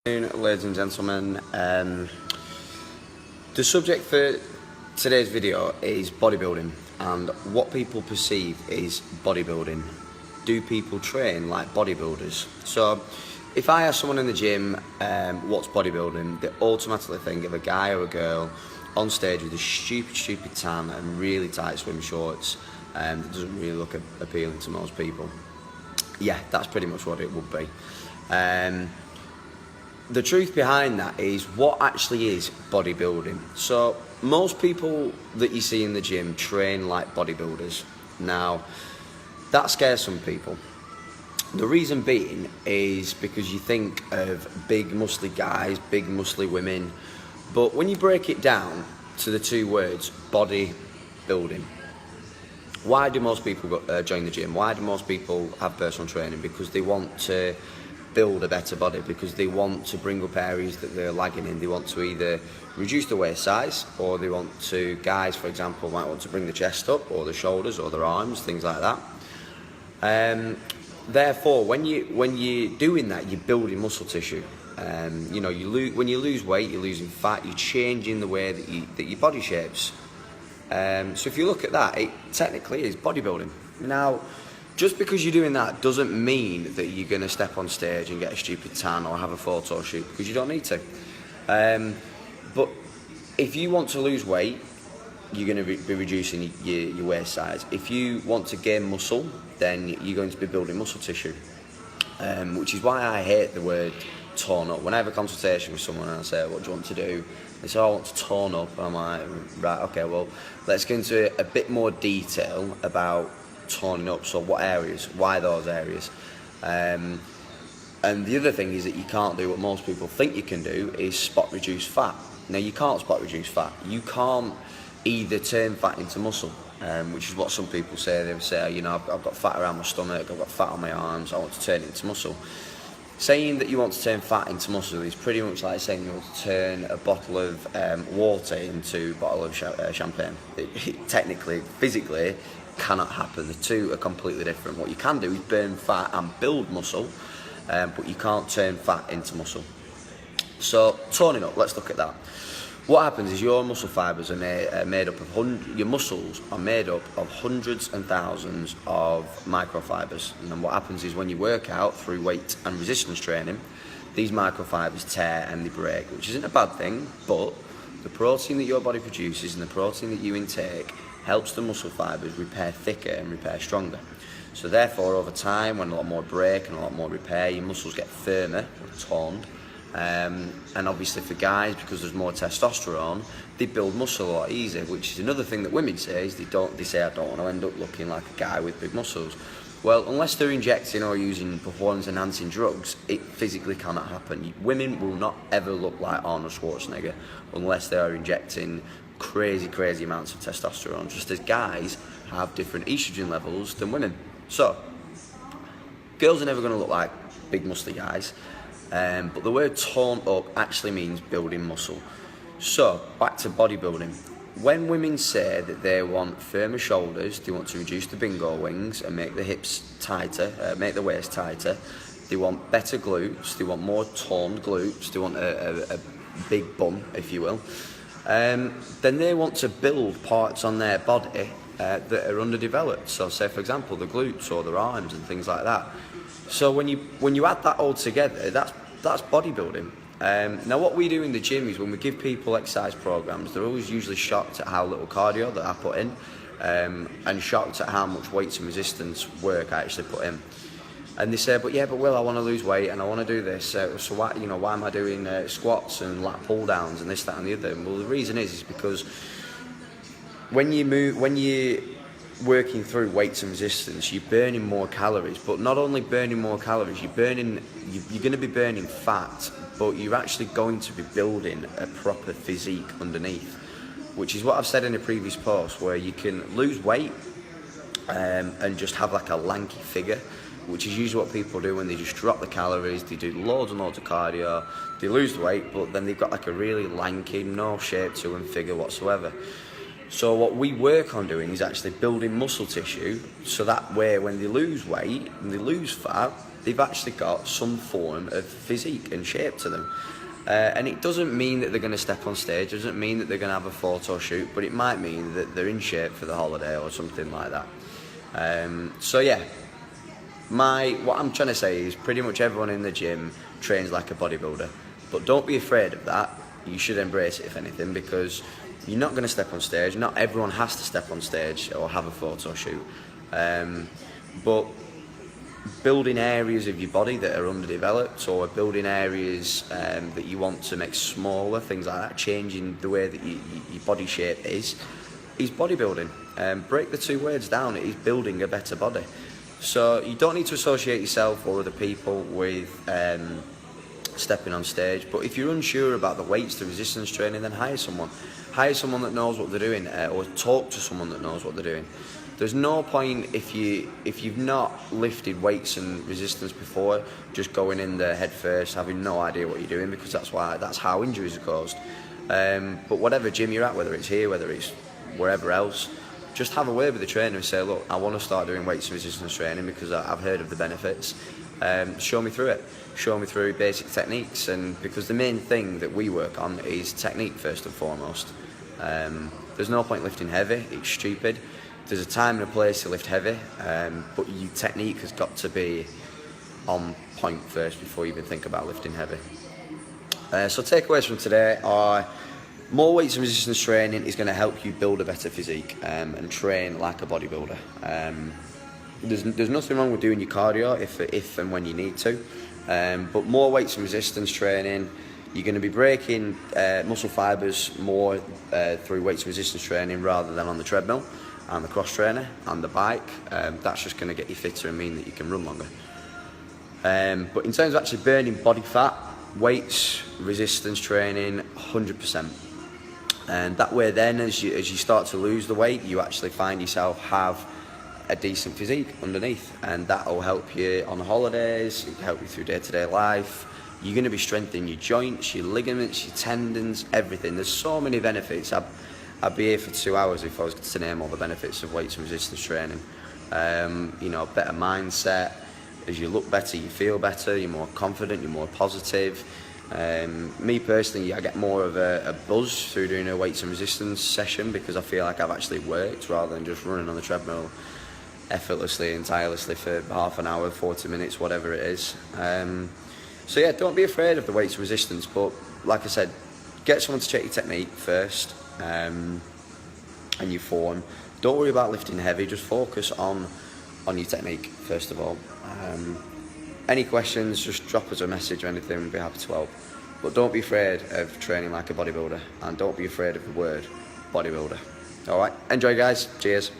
Ladies and gentlemen, the subject for today's video is bodybuilding and what people perceive is bodybuilding. Do people train like bodybuilders? So if I ask someone in the gym what's bodybuilding, they automatically think of a guy or a girl on stage with a stupid tan and really tight swim shorts that doesn't really look appealing to most people. Yeah, that's pretty much what it would be. The truth behind that is what actually is bodybuilding. So most people that you see in the gym train like bodybuilders. Now, that scares some people. The reason being is because you think of big muscly guys, big muscly women, but when you break it down to the two words, bodybuilding, why do most people join the gym? Why do most people have personal training? Because they want to build a better body, because they want to bring up areas that they're lagging in. They want to either reduce the waist size, or they want to, guys for example might want to bring the chest up or the shoulders or their arms, things like that. Therefore when you're doing that, you're building muscle tissue. You know, when you lose weight, you're losing fat, you're changing the way that your body shapes. So if you look at that, it technically is bodybuilding. Now, just because you're doing that doesn't mean that you're going to step on stage and get a stupid tan or have a photo shoot, because you don't need to. But if you want to lose weight, you're going to be reducing your waist size. If you want to gain muscle, then you're going to be building muscle tissue. Which is why I hate the word tone up. When I have a consultation with someone and I say, what do you want to do? They say, I want to tone up. And I'm like, right, okay, well, let's get into a bit more detail about toning up. So what areas, why those areas? And the other thing is that you can't do what most people think you can do, is spot reduce fat. Now, you can't spot reduce fat. You can't either turn fat into muscle, which is what some people say. They say, you know, I've got fat around my stomach, I've got fat on my arms, I want to turn it into muscle. Saying that you want to turn fat into muscle is pretty much like saying you want to turn a bottle of water into a bottle of champagne. It technically, physically, cannot happen. The two are completely different. What you can do is burn fat and build muscle, but you can't turn fat into muscle. So toning up, let's look at that. What happens is your muscle fibers are made up of your muscles are made up of hundreds and thousands of microfibers. And then what happens is when you work out through weight and resistance training, these microfibers tear and they break, which isn't a bad thing, but the protein that your body produces and the protein that you intake helps the muscle fibers repair thicker and repair stronger. So therefore, over time, when a lot more break and a lot more repair, your muscles get firmer or toned. And obviously for guys, because there's more testosterone, they build muscle a lot easier, which is another thing that women say, is they say, I don't want to end up looking like a guy with big muscles. Well, unless they're injecting or using performance enhancing drugs, it physically cannot happen. Women will not ever look like Arnold Schwarzenegger unless they are injecting crazy amounts of testosterone, just as guys have different estrogen levels than women. So girls are never going to look like big muscly guys, but the word tone up actually means building muscle. So back to bodybuilding. When women say that they want firmer shoulders, they want to reduce the bingo wings and make the hips tighter, make the waist tighter, they want better glutes, they want more toned glutes, they want a big bum, if you will, then they want to build parts on their body that are underdeveloped. So say for example the glutes or their arms and things like that. So when you add that all together, that's bodybuilding. Now what we do in the gym is when we give people exercise programs, they're always usually shocked at how little cardio that I put in, and shocked at how much weights and resistance work I actually put in. And they say, but Will, I want to lose weight and I want to do this. So why am I doing squats and lat pull downs and this, that, and the other? And well, the reason is because when you're working through weights and resistance, you're burning more calories. But not only burning more calories, you're going to be burning fat, but you're actually going to be building a proper physique underneath, which is what I've said in a previous post, where you can lose weight and just have like a lanky figure, which is usually what people do when they just drop the calories, they do loads and loads of cardio, they lose the weight, but then they've got like a really lanky, no shape to them figure whatsoever. So what we work on doing is actually building muscle tissue, so that way when they lose weight and they lose fat, they've actually got some form of physique and shape to them. And it doesn't mean that they're going to step on stage, it doesn't mean that they're going to have a photo shoot, but it might mean that they're in shape for the holiday or something like that. So yeah, what I'm trying to say is pretty much everyone in the gym trains like a bodybuilder, but don't be afraid of that. You should embrace it, if anything, because you're not going to step on stage. Not everyone has to step on stage or have a photo shoot, but building areas of your body that are underdeveloped, or building areas that you want to make smaller, things like that, changing the way that your body shape is bodybuilding. Break the two words down, it is building a better body. So you don't need to associate yourself or other people with stepping on stage, but if you're unsure about the weights, the resistance training, then hire someone that knows what they're doing, or talk to someone that knows what they're doing. There's no point if you've not lifted weights and resistance before, just going in there head first, having no idea what you're doing, because that's how injuries are caused. But whatever gym you're at, whether it's here, whether it's wherever else, just have a word with the trainer and say, look, I want to start doing weights and resistance training because I've heard of the benefits. Show me through it. Show me through basic techniques, and because the main thing that we work on is technique first and foremost. There's no point lifting heavy, it's stupid. There's a time and a place to lift heavy, but your technique has got to be on point first before you even think about lifting heavy. So takeaways from today are more weights and resistance training is going to help you build a better physique and train like a bodybuilder. There's nothing wrong with doing your cardio if and when you need to, but more weights and resistance training, you're going to be breaking muscle fibres more through weights and resistance training rather than on the treadmill and the cross trainer and the bike. That's just going to get you fitter and mean that you can run longer. But in terms of actually burning body fat, weights, resistance training, 100%. And that way then, as you start to lose the weight, you actually find yourself have a decent physique underneath, and that will help you on holidays, it can help you through day-to-day life. You're going to be strengthening your joints, your ligaments, your tendons, everything. There's so many benefits. I'd be here for 2 hours if I was to name all the benefits of weights and resistance training. Better mindset. As you look better, you feel better, you're more confident, you're more positive. Me personally, I get more of a buzz through doing a weights and resistance session because I feel like I've actually worked rather than just running on the treadmill effortlessly and tirelessly for half an hour, 40 minutes, whatever it is. So yeah, don't be afraid of the weights and resistance, but like I said, get someone to check your technique first and your form. Don't worry about lifting heavy, just focus on your technique first of all. Any questions, just drop us a message or anything, we'd be happy to help. But don't be afraid of training like a bodybuilder, and don't be afraid of the word bodybuilder. Alright, enjoy guys, cheers.